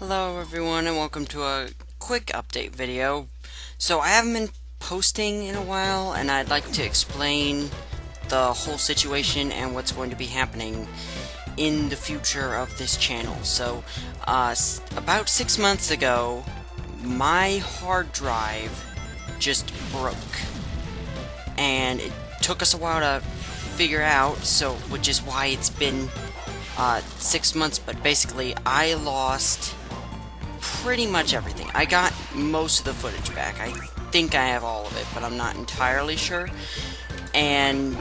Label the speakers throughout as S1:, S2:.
S1: Hello everyone and welcome to a quick update video. So I haven't been posting in a while and I'd like to explain the whole situation and what's going to be happening in the future of this channel. So about 6 months ago my hard drive just broke and it took us a while to figure out, which is why it's been 6 months, but basically I lost pretty much everything. I got most of the footage back. I think I have all of it, but I'm not entirely sure. And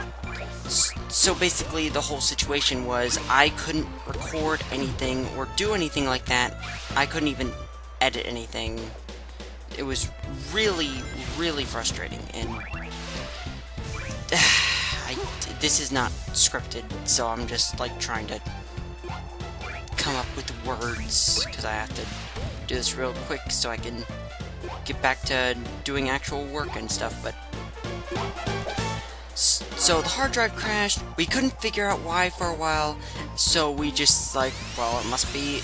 S1: so basically the whole situation was I couldn't record anything or do anything like that. I couldn't even edit anything. It was really frustrating, and this is not scripted, so I'm just like trying to come up with words because I have to do this real quick so I can get back to doing actual work and stuff. But so the hard drive crashed. We couldn't figure out why for a while, so we just like, well, it must be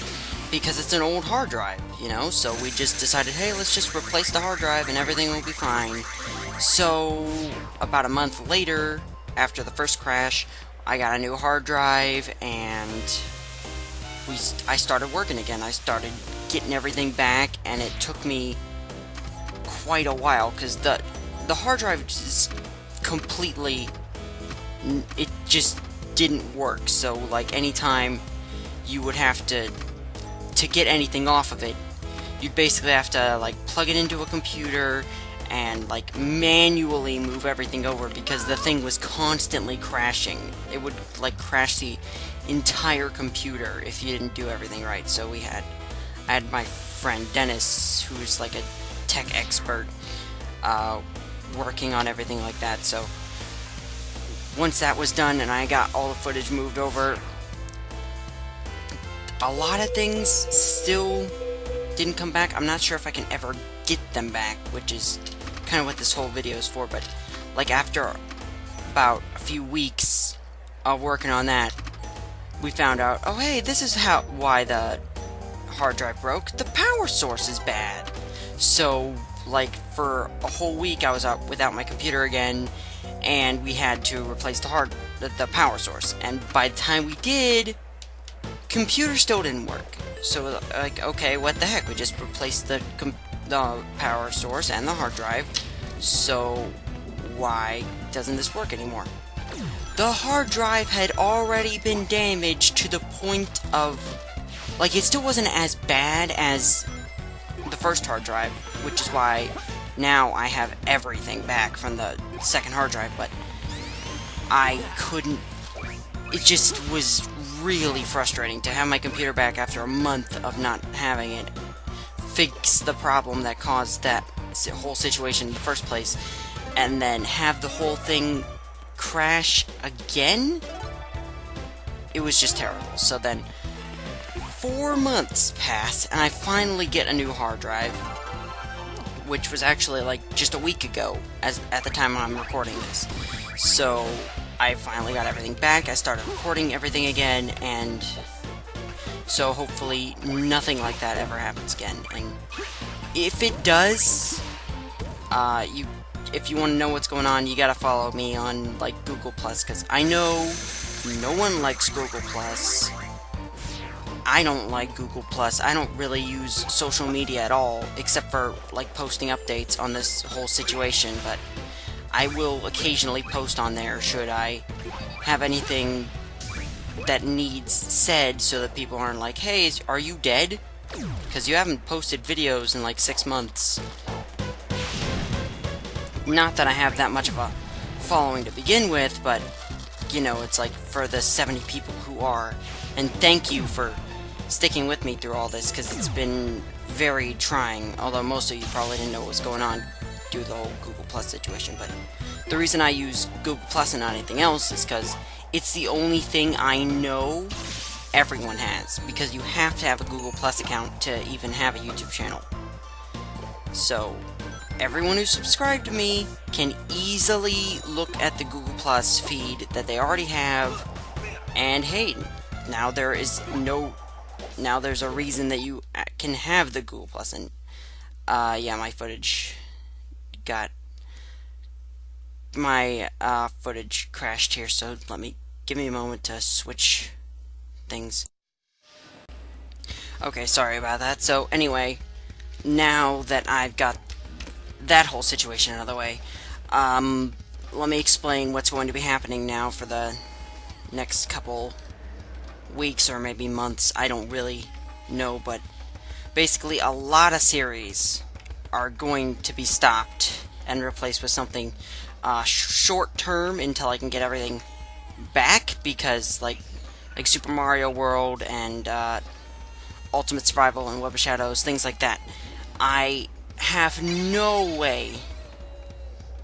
S1: because it's an old hard drive, you know? So we just decided, hey, let's just replace the hard drive and everything will be fine. So about a month later, after the first crash, I got a new hard drive and I started working again. I started getting everything back, and it took me quite a while because the hard drive just completely, it just didn't work. So like anytime you would have to get anything off of it, you'd basically have to like plug it into a computer and like manually move everything over because the thing was constantly crashing. It would like crash the entire computer if you didn't do everything right. So I had my friend Dennis, who's like a tech expert, working on everything like that. So once that was done and I got all the footage moved over, a lot of things still didn't come back. I'm not sure if I can ever get them back, which is kind of what this whole video is for. But like after about a few weeks of working on that, we found out, oh hey, this is why the hard drive broke. The power source is bad. So like for a whole week I was out without my computer again, and we had to replace the power source. And by the time we did, computer still didn't work. So like, okay, what the heck? We just replaced the power source and the hard drive. So why doesn't this work anymore? The hard drive had already been damaged to the point of, like, it still wasn't as bad as the first hard drive, which is why now I have everything back from the second hard drive, but I couldn't, it just was really frustrating to have my computer back after a month of not having it fix the problem that caused that whole situation in the first place, and then have the whole thing crash again. It was just terrible. So then 4 months pass and I finally get a new hard drive, which was actually like just a week ago at the time I'm recording this. So I finally got everything back. I started recording everything again, and so hopefully nothing like that ever happens again. And if it does, if you want to know what's going on, you gotta follow me on like Google Plus, because I know no one likes Google Plus. I don't like Google Plus. I don't really use social media at all, except for like posting updates on this whole situation, but I will occasionally post on there should I have anything that needs said, so that people aren't like, hey, are you dead? Because you haven't posted videos in like 6 months. Not that I have that much of a following to begin with, but you know, it's like for the 70 people who are. And thank you for sticking with me through all this, because it's been very trying, although most of you probably didn't know what was going on due to the whole Google Plus situation. But the reason I use Google Plus and not anything else is because it's the only thing I know everyone has, because you have to have a Google Plus account to even have a YouTube channel. So everyone who subscribed to me can easily look at the Google Plus feed that they already have, and hey, now there is no now there's a reason that you can have the Google Plus. And yeah, my footage crashed here, so give me a moment to switch things. Okay, sorry about that. So anyway, now that I've got that whole situation out of the way, let me explain what's going to be happening now for the next couple weeks or maybe months. I don't really know, but basically a lot of series are going to be stopped and replaced with something short term until I can get everything back, because like Super Mario World and Ultimate Survival and Web of Shadows, things like that, I have no way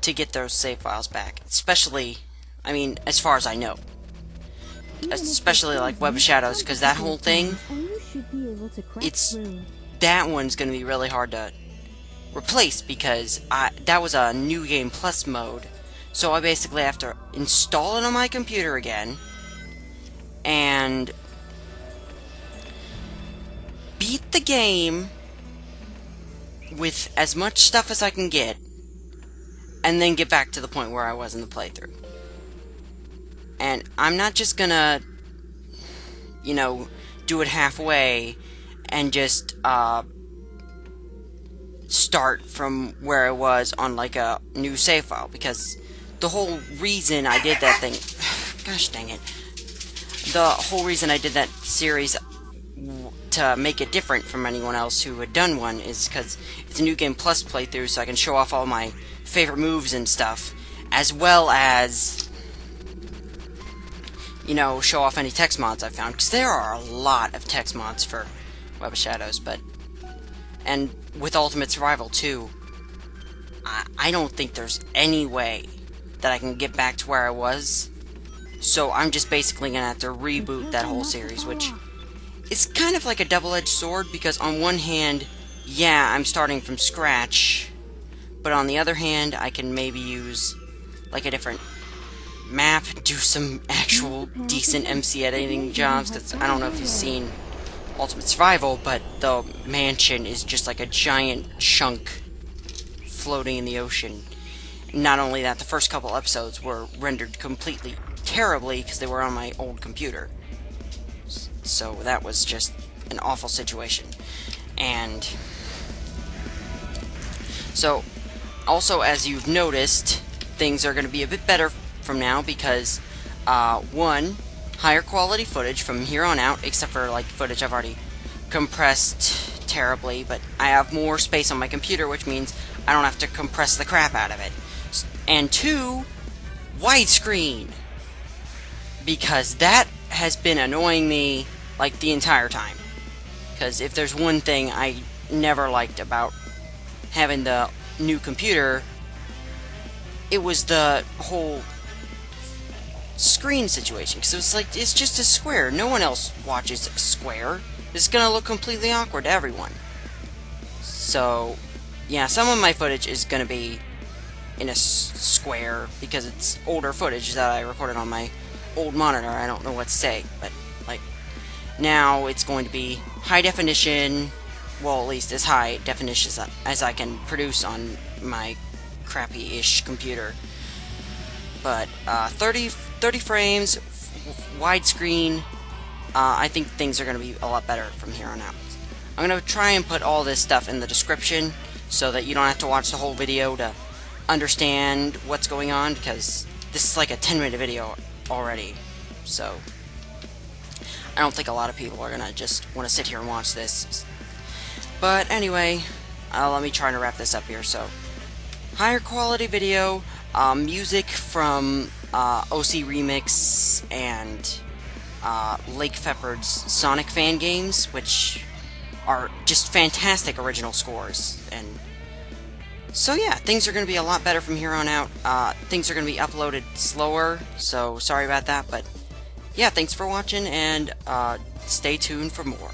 S1: to get those save files back. Especially, I mean, as far as I know. Especially like Web of Shadows, because that whole thing, that one's going to be really hard to replace, because that was a New Game Plus mode. So I basically have to install it on my computer again, and beat the game with as much stuff as I can get, and then get back to the point where I was in the playthrough. And I'm not just gonna, you know, do it halfway and just start from where I was on like a new save file, because the whole reason I did that thing, gosh dang it, the whole reason I did that series to make it different from anyone else who had done one is because it's a New Game Plus playthrough, so I can show off all my favorite moves and stuff, as well as, you know, show off any text mods I found, because there are a lot of text mods for Web of Shadows, and with Ultimate Survival too, I don't think there's any way that I can get back to where I was, so I'm just basically gonna have to reboot that whole series, which is kind of like a double-edged sword, because on one hand, yeah, I'm starting from scratch, but on the other hand, I can maybe use like a different map, do some actual decent MC editing jobs, because I don't know if you've seen Ultimate Survival, but the mansion is just like a giant chunk floating in the ocean. Not only that, the first couple episodes were rendered completely terribly because they were on my old computer. So that was just an awful situation. And so, also, as you've noticed, things are going to be a bit better from now, because one, higher quality footage from here on out, except for like footage I've already compressed terribly, but I have more space on my computer, which means I don't have to compress the crap out of it. And two, widescreen, because that has been annoying me like the entire time. Because if there's one thing I never liked about having the new computer, it was the whole screen situation, because it's like, it's just a square. No one else watches a square. It's gonna look completely awkward to everyone. So yeah, some of my footage is gonna be in a square because it's older footage that I recorded on my old monitor. I don't know what to say, but like, now it's going to be high definition, well, at least as high definition as I can produce on my crappy-ish computer. But 30 frames, widescreen, I think things are going to be a lot better from here on out. I'm going to try and put all this stuff in the description so that you don't have to watch the whole video to understand what's going on, because this is like a 10-minute video already, so I don't think a lot of people are going to just want to sit here and watch this. But anyway, let me try to wrap this up here. So, higher quality video, music from OC Remix and LakeFepard's Sonic fan games, which are just fantastic original scores. And so yeah, things are going to be a lot better from here on out. Things are going to be uploaded slower, so sorry about that, but yeah, thanks for watching, and stay tuned for more.